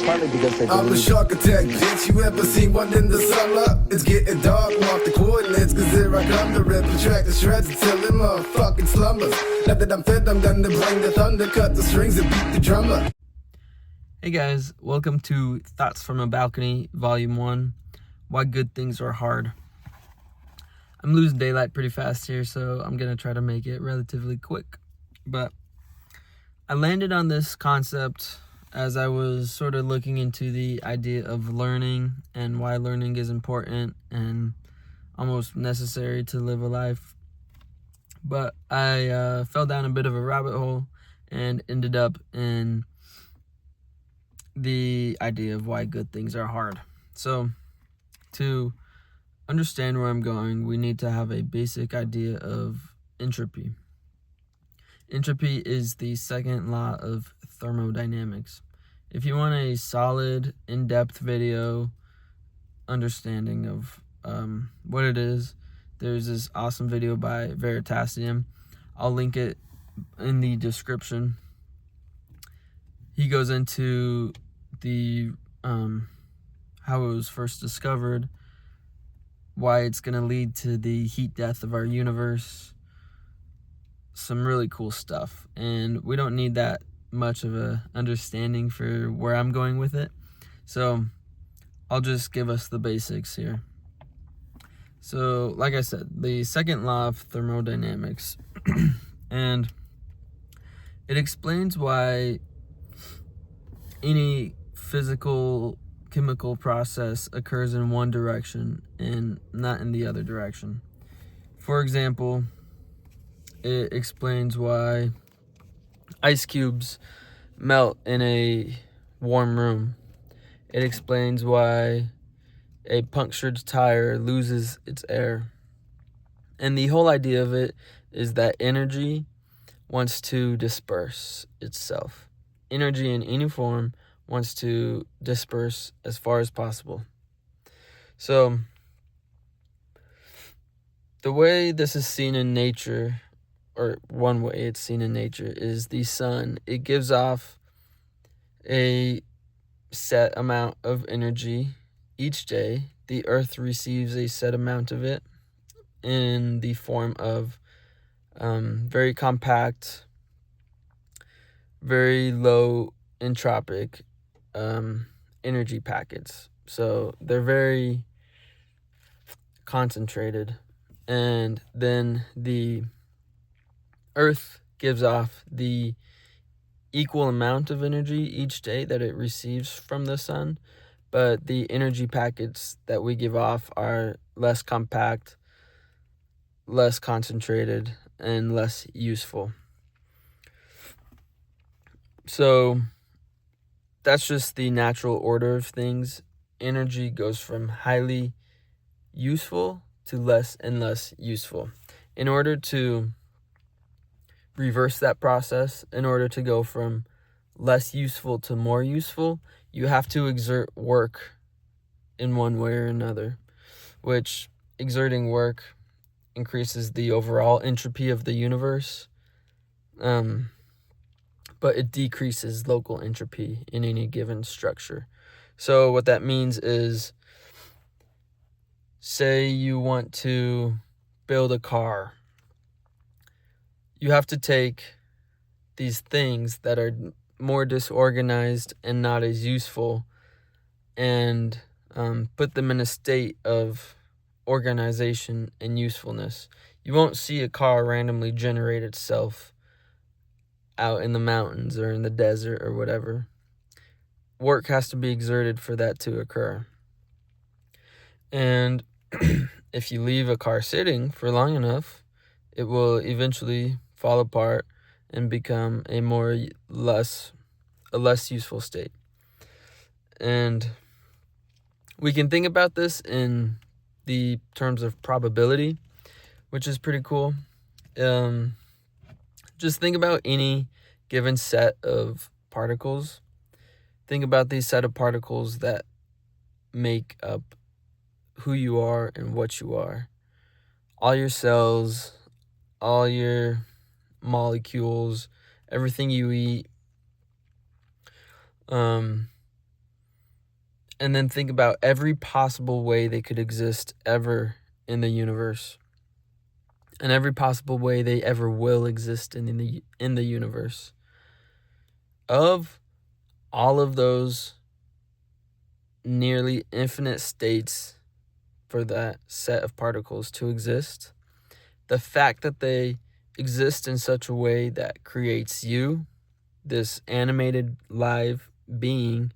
partly because I I'm a believe shark attack, bitch. You ever seen one in the summer? It's getting dark, mark the coordinates, cause here I come to rip and track the shreds until it motherfucking slumbers. Now that I'm fed, I'm done to bring the thunder, cut the strings and beat the drummer. Hey guys, welcome to Thoughts from a Balcony, Volume 1, Why Good Things Are Hard. I'm losing daylight pretty fast here, so I'm going to try to make it relatively quick. But I landed on this concept as I was sort of looking into the idea of learning and why learning is important and almost necessary to live a life. But I fell down a bit of a rabbit hole and ended up in the idea of why good things are hard. So to understand where I'm going, we need to have a basic idea of entropy. Entropy is the second law of thermodynamics. If you want a solid, in-depth video understanding of what it is, there's this awesome video by Veritasium. I'll link it in the description. He goes into the how it was first discovered, why it's going to lead to the heat death of our universe, some really cool stuff. And we don't need that much of a understanding for where I'm going with it. So I'll just give us the basics here. So like I said, the second law of thermodynamics, and it explains why any physical chemical process occurs in one direction and not in the other direction. For example, it explains why ice cubes melt in a warm room. It explains why a punctured tire loses its air. And the whole idea of it is that energy wants to disperse itself. Energy in any form wants to disperse as far as possible. So the way this is seen in nature, or one way it's seen in nature, is the sun. It gives off a set amount of energy each day. The earth receives a set amount of it in the form of very compact, very low entropic energy packets. So they're very concentrated. And then the earth gives off the equal amount of energy each day that it receives from the sun, but the energy packets that we give off are less compact, less concentrated, and less useful. So that's just the natural order of things. Energy goes from highly useful to less and less useful. In order to reverse that process, in order to go from less useful to more useful, you have to exert work in one way or another, which exerting work increases the overall entropy of the universe, but it decreases local entropy in any given structure. So what that means is, say you want to build a car. You have to take these things that are more disorganized and not as useful and put them in a state of organization and usefulness. You won't see a car randomly generate itself out in the mountains or in the desert or whatever. Work has to be exerted for that to occur. And if you leave a car sitting for long enough, it will eventually fall apart and become a less useful state. And we can think about this in the terms of probability, which is pretty cool. Just think about any given set of particles. Think about these set of particles that make up who you are and what you are. All your cells, all your molecules, everything you eat, And then think about every possible way they could exist ever in the universe. And every possible way they ever will exist in the universe. Of all of those nearly infinite states for that set of particles to exist, the fact that they exist in such a way that creates you, this animated live being,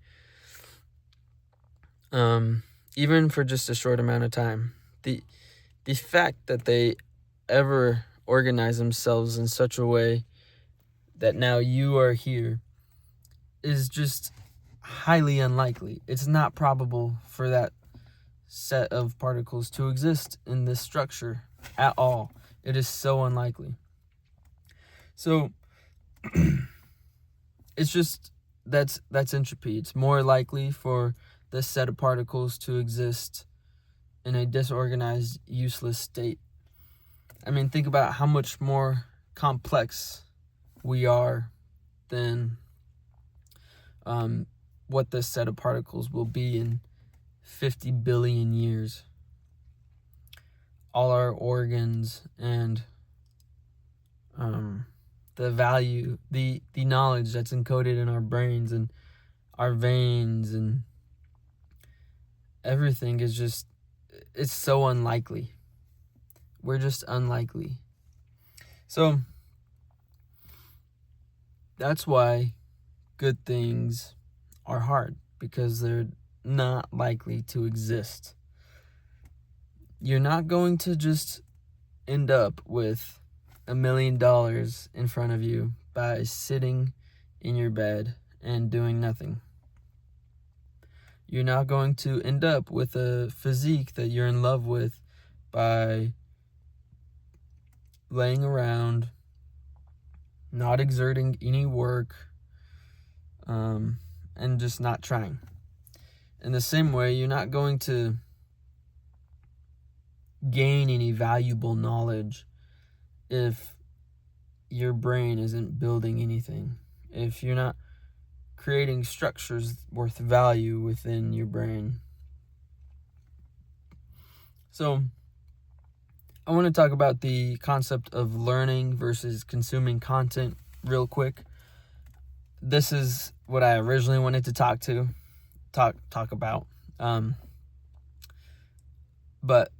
even for just a short amount of time, the fact that they ever organize themselves in such a way that now you are here is just highly unlikely. It's not probable for that set of particles to exist in this structure at all. It is so unlikely. So it's just that's entropy. It's more likely for this set of particles to exist in a disorganized, useless state. I mean, think about how much more complex we are than what this set of particles will be in 50 billion years. All our organs and the value, the knowledge that's encoded in our brains and our veins and everything is just, it's so unlikely. We're just unlikely. So that's why good things are hard, because they're not likely to exist. You're not going to just end up with $1 million in front of you by sitting in your bed and doing nothing. You're not going to end up with a physique that you're in love with by laying around, not exerting any work, and just not trying. In the same way, you're not going to gain any valuable knowledge if your brain isn't building anything, if you're not creating structures worth value within your brain. So I want to talk about the concept of learning versus consuming content real quick. This is what I originally wanted to talk about. But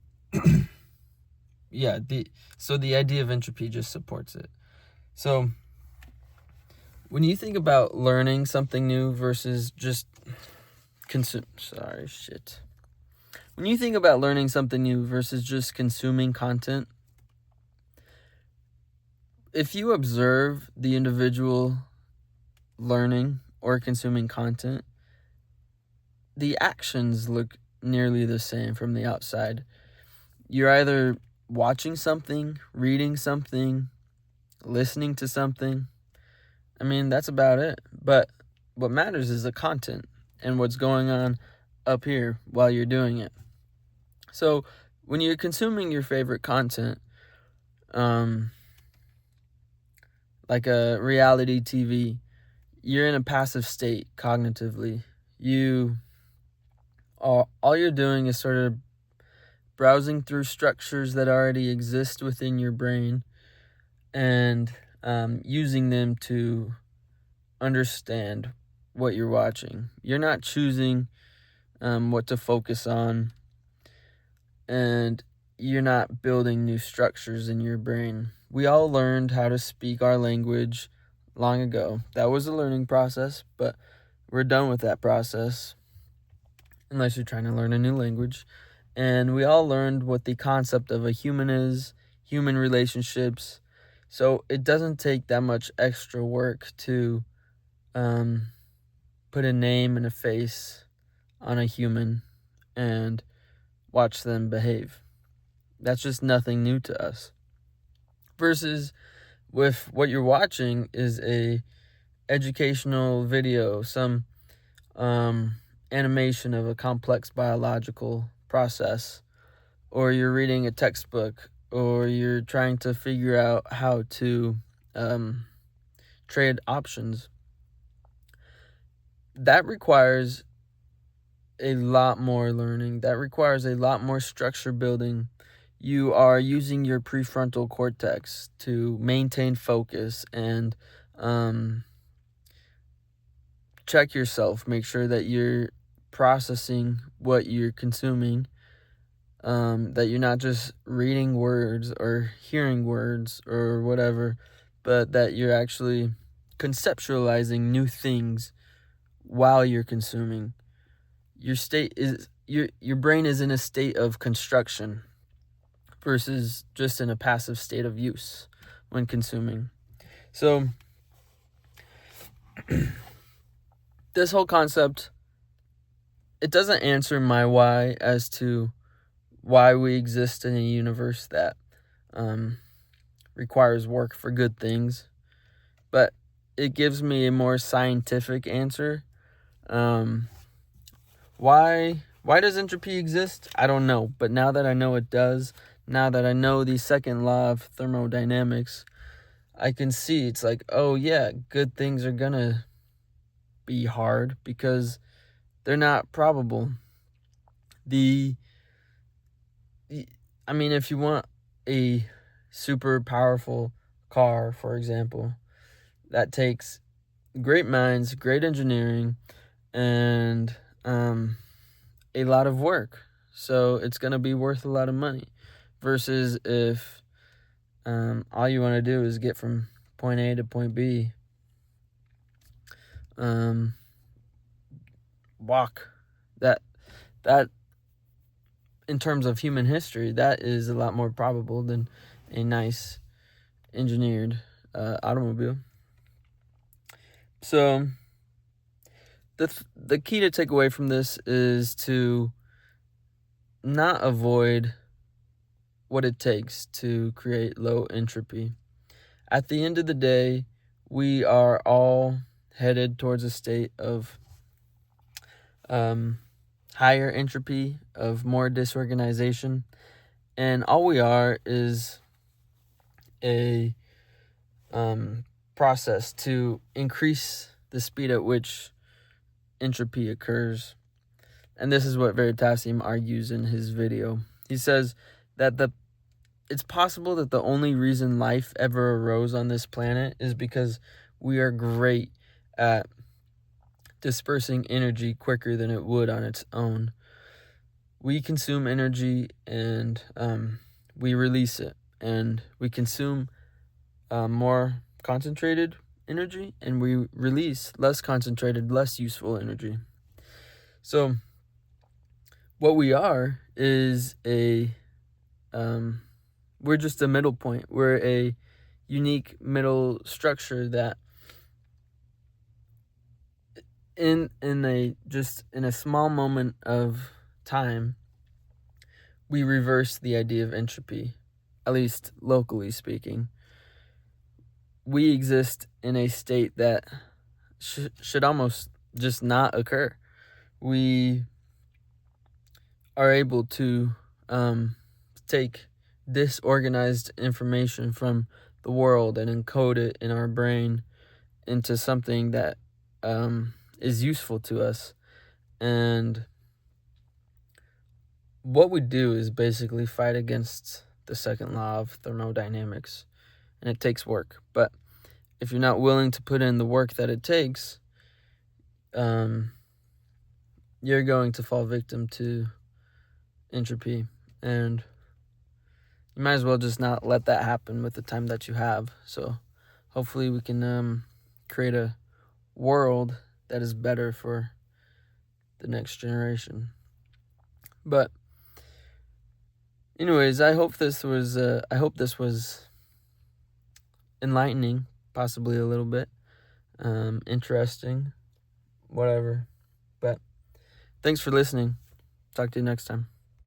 yeah, the idea of entropy just supports it. So when you think about learning something new versus just When you think about learning something new versus just consuming content, if you observe the individual learning or consuming content, the actions look nearly the same from the outside. You're either watching something, reading something, listening to something. I mean, that's about it. But what matters is the content and what's going on up here while you're doing it. So when you're consuming your favorite content, like a reality TV, you're in a passive state cognitively. All you're doing is sort of browsing through structures that already exist within your brain and using them to understand what you're watching. You're not choosing what to focus on, and you're not building new structures in your brain. We all learned how to speak our language long ago. That was a learning process, but we're done with that process, unless you're trying to learn a new language. And we all learned what the concept of a human is, human relationships. So it doesn't take that much extra work to put a name and a face on a human and watch them behave. That's just nothing new to us. Versus with what you're watching is a educational video, some animation of a complex biological process, or you're reading a textbook, or you're trying to figure out how to trade options. That requires a lot more learning. That requires a lot more structure building. You are using your prefrontal cortex to maintain focus and check yourself. Make sure that you're processing what you're consuming, that you're not just reading words or hearing words or whatever, but that you're actually conceptualizing new things while you're consuming. Your brain is in a state of construction versus just in a passive state of use when consuming. So this whole concept, it doesn't answer my why as to why we exist in a universe that requires work for good things, but it gives me a more scientific answer. Why does entropy exist? I don't know, but now that I know it does, now that I know the second law of thermodynamics, I can see it's like, oh yeah, good things are gonna be hard because they're not probable. If you want a super powerful car, for example, that takes great minds, great engineering, and a lot of work. So it's going to be worth a lot of money. Versus if all you want to do is get from point A to point B, walk. That in terms of human history, that is a lot more probable than a nice engineered automobile. So the key to take away from this is to not avoid what it takes to create low entropy. At the end of the day, we are all headed towards a state of higher entropy, of more disorganization, and all we are is a process to increase the speed at which entropy occurs. And this is what Veritasium argues in his video. He says that it's possible that the only reason life ever arose on this planet is because we are great at dispersing energy quicker than it would on its own. We consume energy and we release it, and we consume more concentrated energy, and we release less concentrated, less useful energy. So what we are is we're just a middle point. We're a unique middle structure that in a small moment of time, we reverse the idea of entropy, at least locally speaking. We exist in a state that should almost just not occur. We are able to take disorganized information from the world and encode it in our brain into something that is useful to us. And what we do is basically fight against the second law of thermodynamics, and it takes work. But if you're not willing to put in the work that it takes, you're going to fall victim to entropy, and you might as well just not let that happen with the time that you have. So hopefully we can create a world that is better for the next generation. But anyways, I hope this was enlightening, possibly a little bit interesting, whatever. But thanks for listening. Talk to you next time.